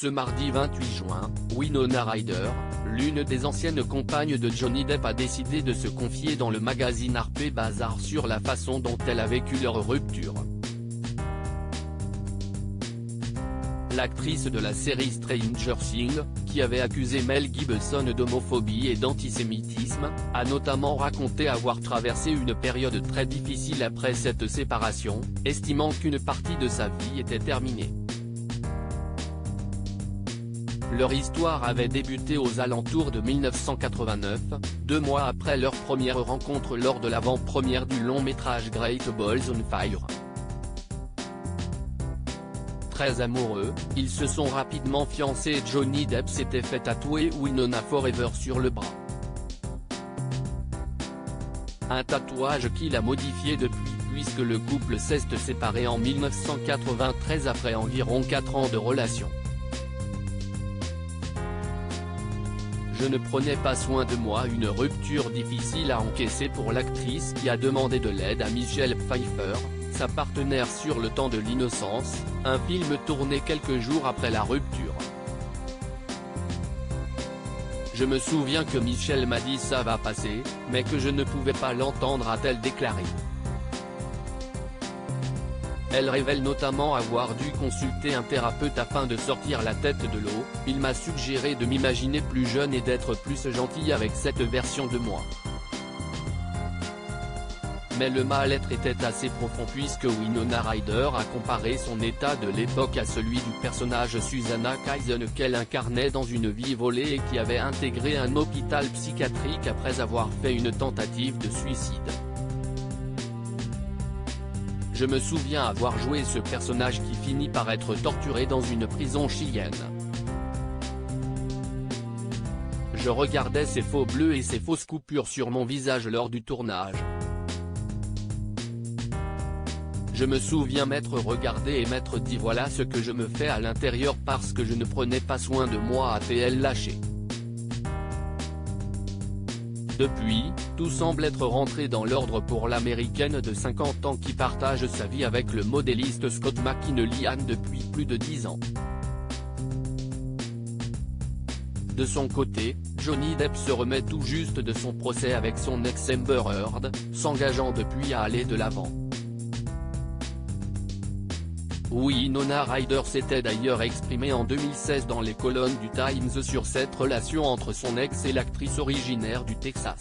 Ce mardi 28 juin, Winona Ryder, l'une des anciennes compagnes de Johnny Depp, a décidé de se confier dans le magazine Harper's Bazaar sur la façon dont elle a vécu leur rupture. L'actrice de la série Stranger Things, qui avait accusé Mel Gibson d'homophobie et d'antisémitisme, a notamment raconté avoir traversé une période très difficile après cette séparation, estimant qu'une partie de sa vie était terminée. Leur histoire avait débuté aux alentours de 1989, 2 mois après leur première rencontre lors de l'avant-première du long-métrage Great Balls on Fire. Très amoureux, ils se sont rapidement fiancés et Johnny Depp s'était fait tatouer Winona Forever sur le bras. Un tatouage qu'il a modifié depuis puisque le couple s'est séparé en 1993 après environ 4 ans de relation. Je ne prenais pas soin de moi, une rupture difficile à encaisser pour l'actrice qui a demandé de l'aide à Michelle Pfeiffer, sa partenaire sur Le Temps de l'innocence, un film tourné quelques jours après la rupture. Je me souviens que Michelle m'a dit ça va passer, mais que je ne pouvais pas l'entendre, a-t-elle déclaré. Elle révèle notamment avoir dû consulter un thérapeute afin de sortir la tête de l'eau. Il m'a suggéré de m'imaginer plus jeune et d'être plus gentille avec cette version de moi. Mais le mal-être était assez profond puisque Winona Ryder a comparé son état de l'époque à celui du personnage Susanna Kaizen qu'elle incarnait dans Une vie volée et qui avait intégré un hôpital psychiatrique après avoir fait une tentative de suicide. Je me souviens avoir joué ce personnage qui finit par être torturé dans une prison chilienne. Je regardais ces faux bleus et ces fausses coupures sur mon visage lors du tournage. Je me souviens m'être regardé et m'être dit voilà ce que je me fais à l'intérieur parce que je ne prenais pas soin de moi, a-t-elle lâché. Depuis, tout semble être rentré dans l'ordre pour l'américaine de 50 ans qui partage sa vie avec le modéliste Scott McKinley depuis plus de 10 ans. De son côté, Johnny Depp se remet tout juste de son procès avec son ex Amber Heard, s'engageant depuis à aller de l'avant. Winona Ryder s'était d'ailleurs exprimée en 2016 dans les colonnes du Times sur cette relation entre son ex et l'actrice originaire du Texas.